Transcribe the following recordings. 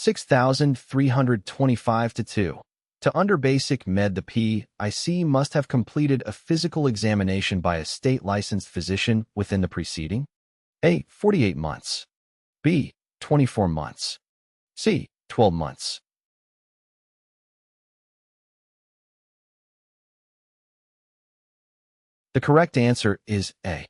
Q6325-2. To under basic med, the PIC must have completed a physical examination by a state-licensed physician within the preceding A. 48 months, B. 24 months, C. 12 months. The correct answer is A.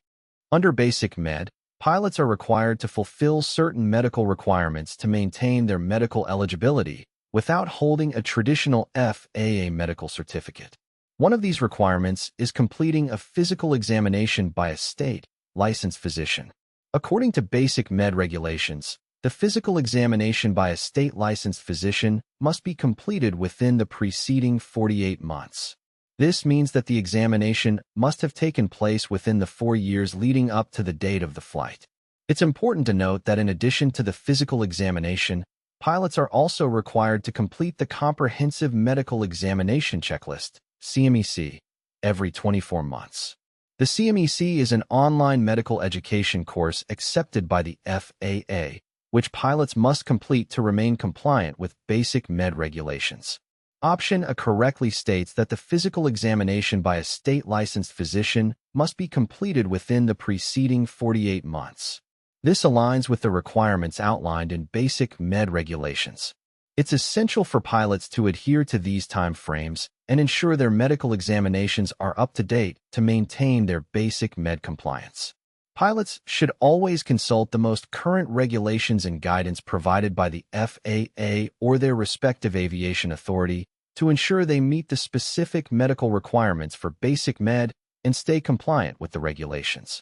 Under basic med, pilots are required to fulfill certain medical requirements to maintain their medical eligibility without holding a traditional FAA medical certificate. One of these requirements is completing a physical examination by a state-licensed physician. According to basic med regulations, the physical examination by a state-licensed physician must be completed within the preceding 48 months. This means that the examination must have taken place within the 4 years leading up to the date of the flight. It's important to note that in addition to the physical examination, pilots are also required to complete the Comprehensive Medical Examination Checklist, CMEC, every 24 months. The CMEC is an online medical education course accepted by the FAA, which pilots must complete to remain compliant with basic med regulations. Option A correctly states that the physical examination by a state-licensed physician must be completed within the preceding 48 months. This aligns with the requirements outlined in basic med regulations. It's essential for pilots to adhere to these time frames and ensure their medical examinations are up to date to maintain their basic med compliance. Pilots should always consult the most current regulations and guidance provided by the FAA or their respective aviation authority to ensure they meet the specific medical requirements for basic med and stay compliant with the regulations.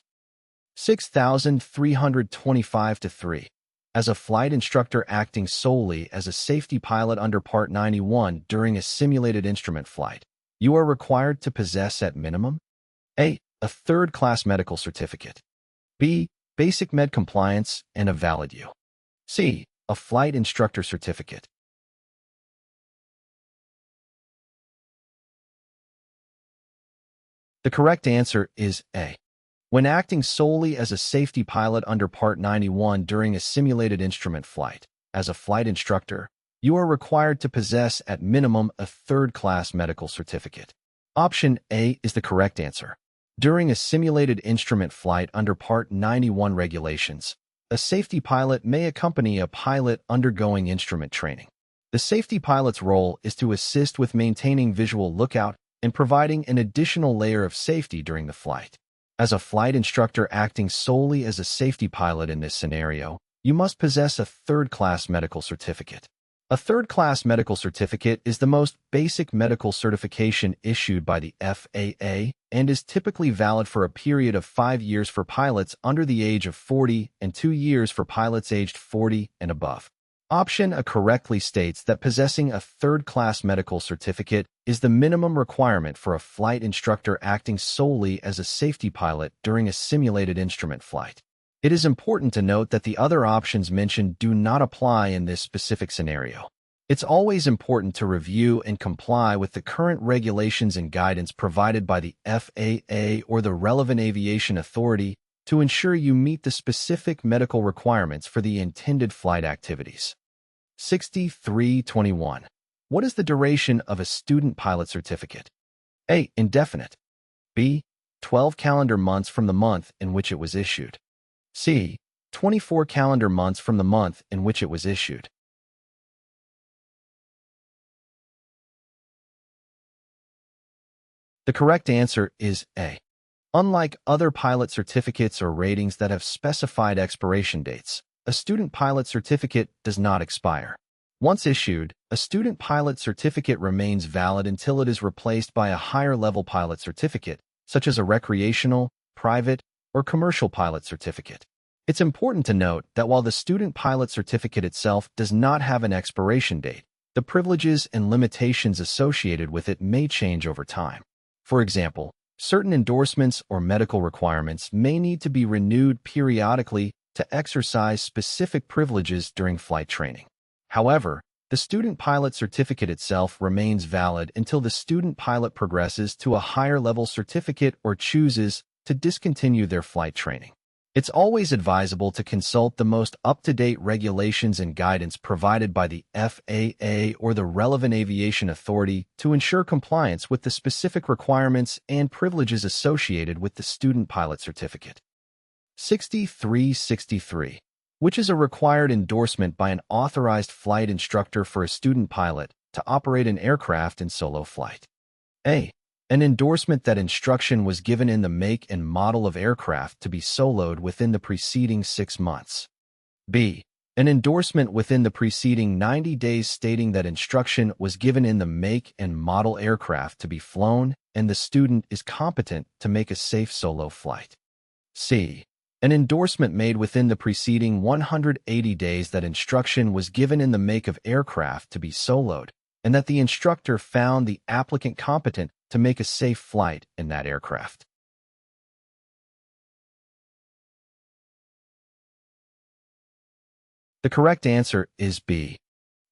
6325-3. As a flight instructor acting solely as a safety pilot under Part 91 during a simulated instrument flight, you are required to possess at minimum A. A third-class medical certificate, B. Basic med compliance and a valid U. C. A flight instructor certificate. The correct answer is A. When acting solely as a safety pilot under Part 91 during a simulated instrument flight, as a flight instructor, you are required to possess at minimum a third-class medical certificate. Option A is the correct answer. During a simulated instrument flight under Part 91 regulations, a safety pilot may accompany a pilot undergoing instrument training. The safety pilot's role is to assist with maintaining visual lookout and providing an additional layer of safety during the flight. As a flight instructor acting solely as a safety pilot in this scenario, you must possess a third-class medical certificate. A third-class medical certificate is the most basic medical certification issued by the FAA and is typically valid for a period of 5 years for pilots under the age of 40 and 2 years for pilots aged 40 and above. Option A correctly states that possessing a third-class medical certificate is the minimum requirement for a flight instructor acting solely as a safety pilot during a simulated instrument flight. It is important to note that the other options mentioned do not apply in this specific scenario. It's always important to review and comply with the current regulations and guidance provided by the FAA or the relevant aviation authority to ensure you meet the specific medical requirements for the intended flight activities. 6321. What is the duration of a student pilot certificate? A. Indefinite. B. 12 calendar months from the month in which it was issued. C. 24 calendar months from the month in which it was issued. The correct answer is A. Unlike other pilot certificates or ratings that have specified expiration dates, a student pilot certificate does not expire. Once issued, a student pilot certificate remains valid until it is replaced by a higher-level pilot certificate, such as a recreational, private, or commercial pilot certificate. It's important to note that while the student pilot certificate itself does not have an expiration date, the privileges and limitations associated with it may change over time. For example, certain endorsements or medical requirements may need to be renewed periodically to exercise specific privileges during flight training. However, the student pilot certificate itself remains valid until the student pilot progresses to a higher level certificate or chooses to discontinue their flight training. It's always advisable to consult the most up-to-date regulations and guidance provided by the FAA or the relevant aviation authority to ensure compliance with the specific requirements and privileges associated with the student pilot certificate. 6363, which is a required endorsement by an authorized flight instructor for a student pilot to operate an aircraft in solo flight. A. An endorsement that instruction was given in the make and model of aircraft to be soloed within the preceding 6 months. B. An endorsement within the preceding 90 days stating that instruction was given in the make and model aircraft to be flown and the student is competent to make a safe solo flight. C. An endorsement made within the preceding 180 days that instruction was given in the make of aircraft to be soloed and that the instructor found the applicant competent to make a safe flight in that aircraft. The correct answer is B.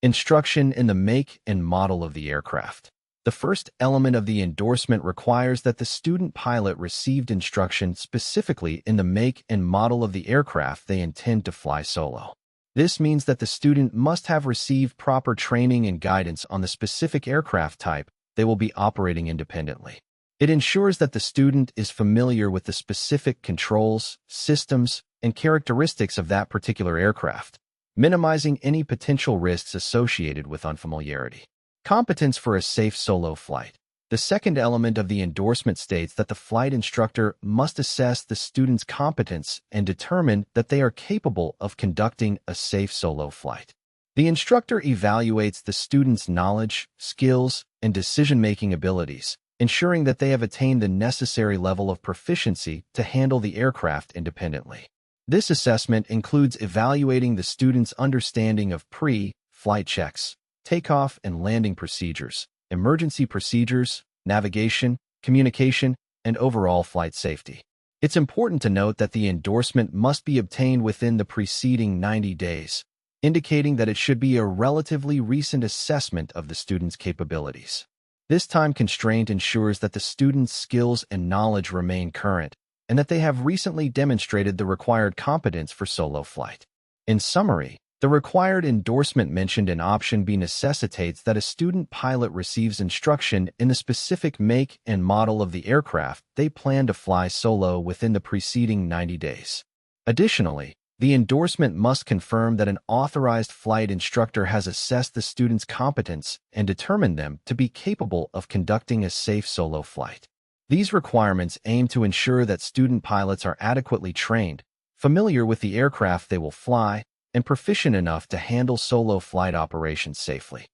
Instruction in the make and model of the aircraft. The first element of the endorsement requires that the student pilot received instruction specifically in the make and model of the aircraft they intend to fly solo. This means that the student must have received proper training and guidance on the specific aircraft type they will be operating independently. It ensures that the student is familiar with the specific controls, systems, and characteristics of that particular aircraft, minimizing any potential risks associated with unfamiliarity. Competence for a safe solo flight. The second element of the endorsement states that the flight instructor must assess the student's competence and determine that they are capable of conducting a safe solo flight. The instructor evaluates the student's knowledge, skills, and decision-making abilities, ensuring that they have attained the necessary level of proficiency to handle the aircraft independently. This assessment includes evaluating the student's understanding of pre-flight checks, takeoff and landing procedures, emergency procedures, navigation, communication, and overall flight safety. It's important to note that the endorsement must be obtained within the preceding 90 days, indicating that it should be a relatively recent assessment of the student's capabilities. This time constraint ensures that the student's skills and knowledge remain current, and that they have recently demonstrated the required competence for solo flight. In summary, the required endorsement mentioned in Option B necessitates that a student pilot receives instruction in the specific make and model of the aircraft they plan to fly solo within the preceding 90 days. Additionally, the endorsement must confirm that an authorized flight instructor has assessed the student's competence and determined them to be capable of conducting a safe solo flight. These requirements aim to ensure that student pilots are adequately trained, familiar with the aircraft they will fly, and proficient enough to handle solo flight operations safely.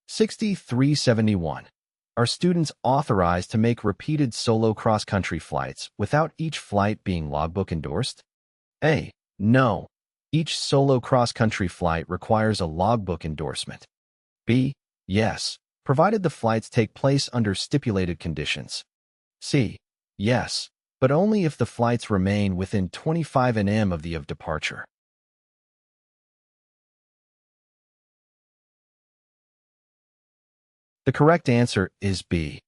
6371. Are students authorized to make repeated solo cross-country flights without each flight being logbook endorsed? A. No. Each solo cross-country flight requires a logbook endorsement. B. Yes, provided the flights take place under stipulated conditions. C. Yes, but only if the flights remain within 25 nm of departure. The correct answer is B.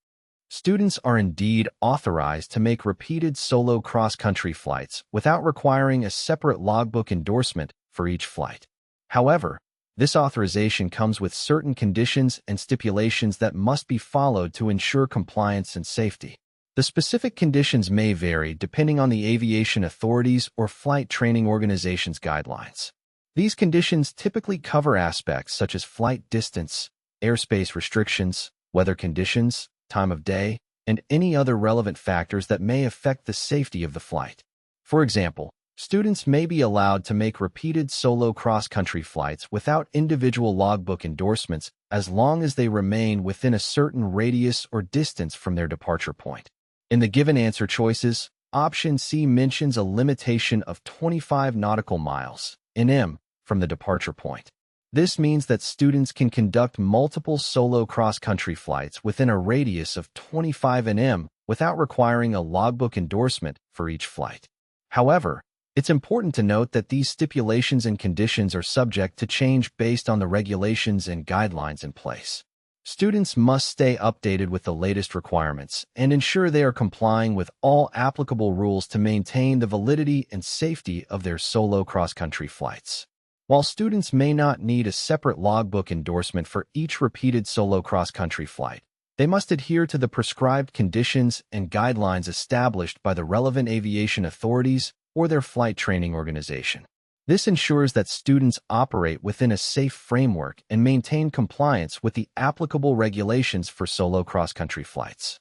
Students are indeed authorized to make repeated solo cross-country flights without requiring a separate logbook endorsement for each flight. However, this authorization comes with certain conditions and stipulations that must be followed to ensure compliance and safety. The specific conditions may vary depending on the aviation authorities or flight training organization's guidelines. These conditions typically cover aspects such as flight distance, airspace restrictions, weather conditions, time of day, and any other relevant factors that may affect the safety of the flight. For example, students may be allowed to make repeated solo cross-country flights without individual logbook endorsements as long as they remain within a certain radius or distance from their departure point. In the given answer choices, Option C mentions a limitation of 25 nautical miles, (nm), from the departure point. This means that students can conduct multiple solo cross-country flights within a radius of 25 nm without requiring a logbook endorsement for each flight. However, it's important to note that these stipulations and conditions are subject to change based on the regulations and guidelines in place. Students must stay updated with the latest requirements and ensure they are complying with all applicable rules to maintain the validity and safety of their solo cross-country flights. While students may not need a separate logbook endorsement for each repeated solo cross-country flight, they must adhere to the prescribed conditions and guidelines established by the relevant aviation authorities or their flight training organization. This ensures that students operate within a safe framework and maintain compliance with the applicable regulations for solo cross-country flights.